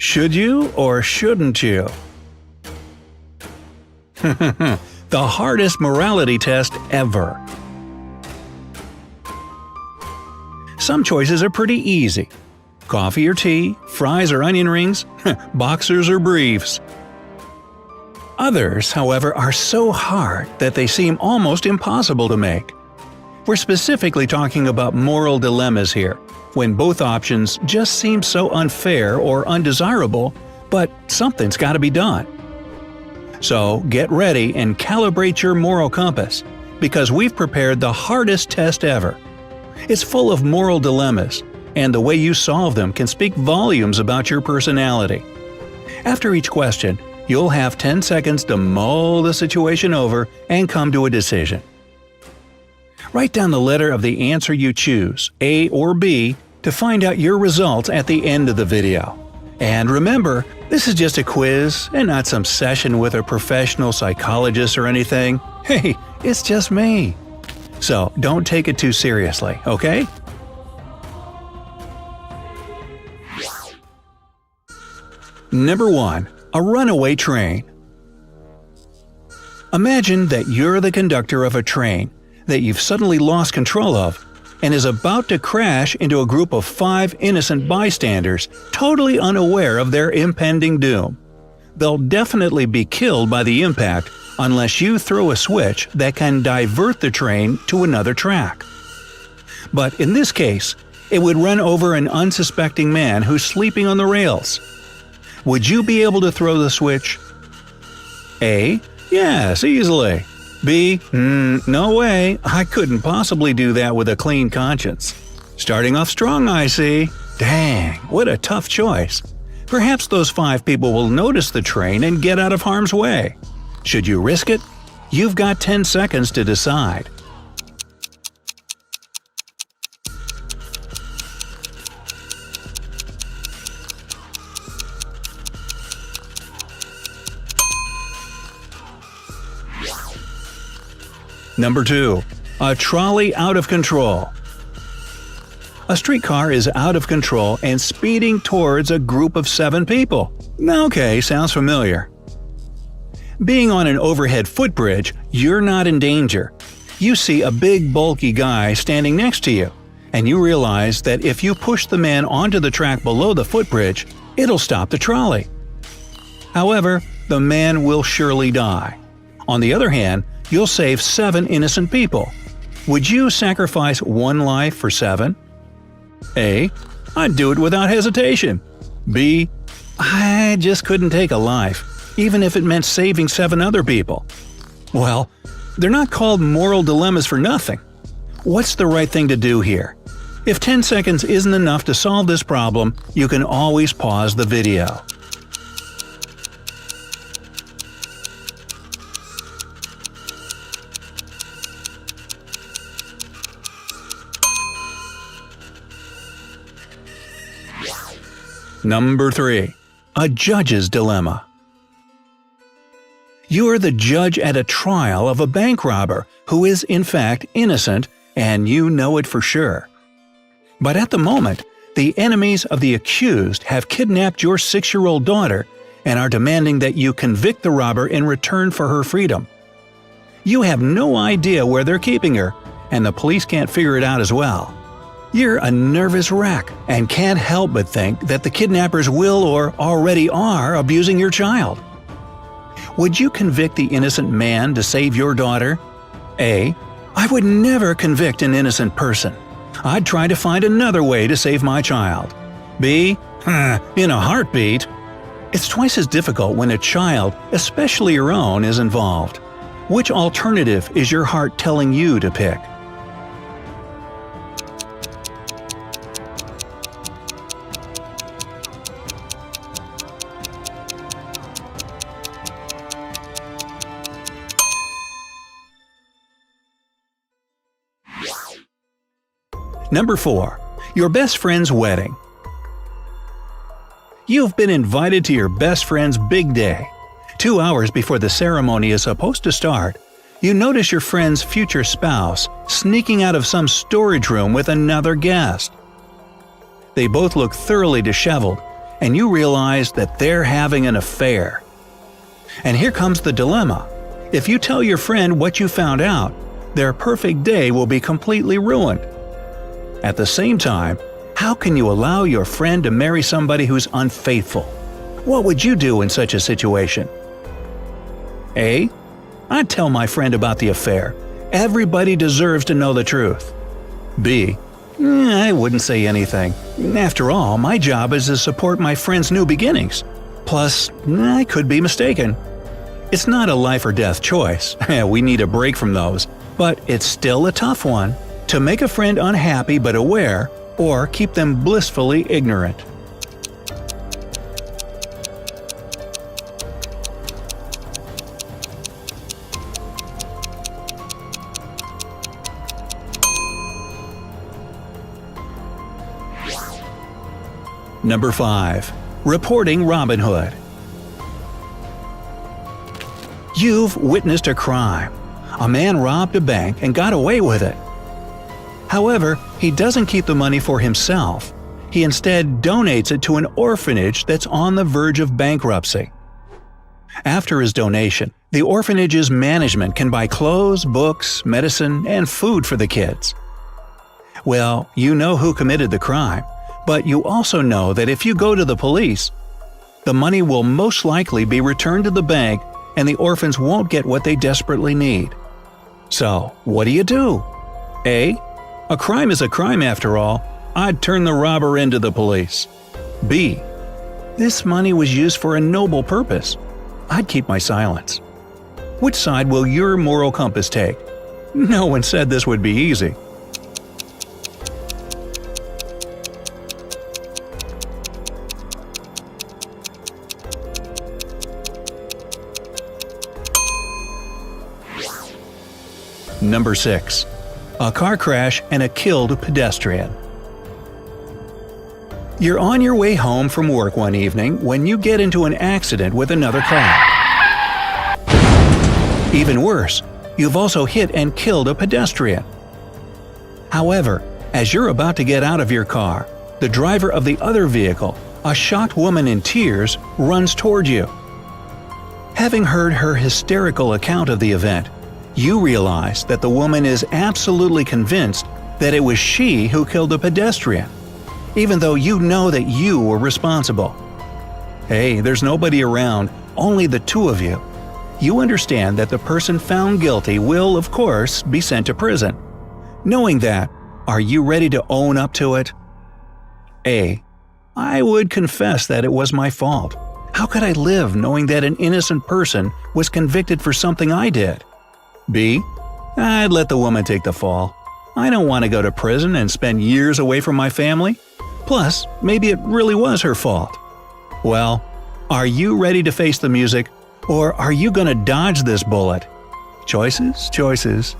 Should you or shouldn't you? The hardest morality test ever. Some choices are pretty easy. Coffee or tea, fries or onion rings, boxers or briefs. Others, however, are so hard that they seem almost impossible to make. We're specifically talking about moral dilemmas here, when both options just seem so unfair or undesirable, but something's got to be done. So get ready and calibrate your moral compass, because we've prepared the hardest test ever. It's full of moral dilemmas, and the way you solve them can speak volumes about your personality. After each question, you'll have 10 seconds to mull the situation over and come to a decision. Write down the letter of the answer you choose, A or B, to find out your results at the end of the video. And remember, this is just a quiz and not some session with a professional psychologist or anything. Hey, it's just me. So don't take it too seriously, okay? Number 1. A runaway train. Imagine that you're the conductor of a train that you've suddenly lost control of and is about to crash into a group of 5 innocent bystanders totally unaware of their impending doom. They'll definitely be killed by the impact unless you throw a switch that can divert the train to another track. But in this case, it would run over an unsuspecting man who's sleeping on the rails. Would you be able to throw the switch? A. Yes, easily. B. No way. I couldn't possibly do that with a clean conscience. Starting off strong, I see. Dang, what a tough choice. Perhaps those 5 people will notice the train and get out of harm's way. Should you risk it? You've got 10 seconds to decide. Number 2. A trolley out of control. A streetcar is out of control and speeding towards a group of 7 people. Okay, sounds familiar. Being on an overhead footbridge, you're not in danger. You see a big bulky guy standing next to you, and you realize that if you push the man onto the track below the footbridge, it'll stop the trolley. However, the man will surely die. On the other hand, you'll save 7 innocent people. Would you sacrifice 1 life for 7? A. I'd do it without hesitation. B. I just couldn't take a life, even if it meant saving 7 other people. Well, they're not called moral dilemmas for nothing. What's the right thing to do here? If 10 seconds isn't enough to solve this problem, you can always pause the video. Number 3. A judge's dilemma. You are the judge at a trial of a bank robber who is in fact innocent, and you know it for sure. But at the moment, the enemies of the accused have kidnapped your 6-year-old daughter and are demanding that you convict the robber in return for her freedom. You have no idea where they're keeping her, and the police can't figure it out as well. You're a nervous wreck and can't help but think that the kidnappers will or already are abusing your child. Would you convict the innocent man to save your daughter? A. I would never convict an innocent person. I'd try to find another way to save my child. B. In a heartbeat. It's twice as difficult when a child, especially your own, is involved. Which alternative is your heart telling you to pick? Number 4. Your best friend's wedding. You've been invited to your best friend's big day. 2 hours before the ceremony is supposed to start, you notice your friend's future spouse sneaking out of some storage room with another guest. They both look thoroughly disheveled, and you realize that they're having an affair. And here comes the dilemma. If you tell your friend what you found out, their perfect day will be completely ruined. At the same time, how can you allow your friend to marry somebody who's unfaithful? What would you do in such a situation? A. I'd tell my friend about the affair. Everybody deserves to know the truth. B. I wouldn't say anything. After all, my job is to support my friend's new beginnings. Plus, I could be mistaken. It's not a life or death choice. We need a break from those. But it's still a tough one. To make a friend unhappy but aware, or keep them blissfully ignorant. Number 5. Reporting Robin Hood. You've witnessed a crime. A man robbed a bank and got away with it. However, he doesn't keep the money for himself. He instead donates it to an orphanage that's on the verge of bankruptcy. After his donation, the orphanage's management can buy clothes, books, medicine, and food for the kids. Well, you know who committed the crime, but you also know that if you go to the police, the money will most likely be returned to the bank and the orphans won't get what they desperately need. So, what do? A. A crime is a crime after all. I'd turn the robber into the police. B. This money was used for a noble purpose. I'd keep my silence. Which side will your moral compass take? No one said this would be easy. Number 6. A car crash and a killed pedestrian. You're on your way home from work one evening when you get into an accident with another car. Even worse, you've also hit and killed a pedestrian. However, as you're about to get out of your car, the driver of the other vehicle, a shocked woman in tears, runs toward you. Having heard her hysterical account of the event, you realize that the woman is absolutely convinced that it was she who killed the pedestrian, even though you know that you were responsible. Hey, there's nobody around, only the two of you. You understand that the person found guilty will, of course, be sent to prison. Knowing that, are you ready to own up to it? A. I would confess that it was my fault. How could I live knowing that an innocent person was convicted for something I did? B. I'd let the woman take the fall. I don't want to go to prison and spend years away from my family. Plus, maybe it really was her fault. Well, are you ready to face the music, or are you going to dodge this bullet? Choices, choices.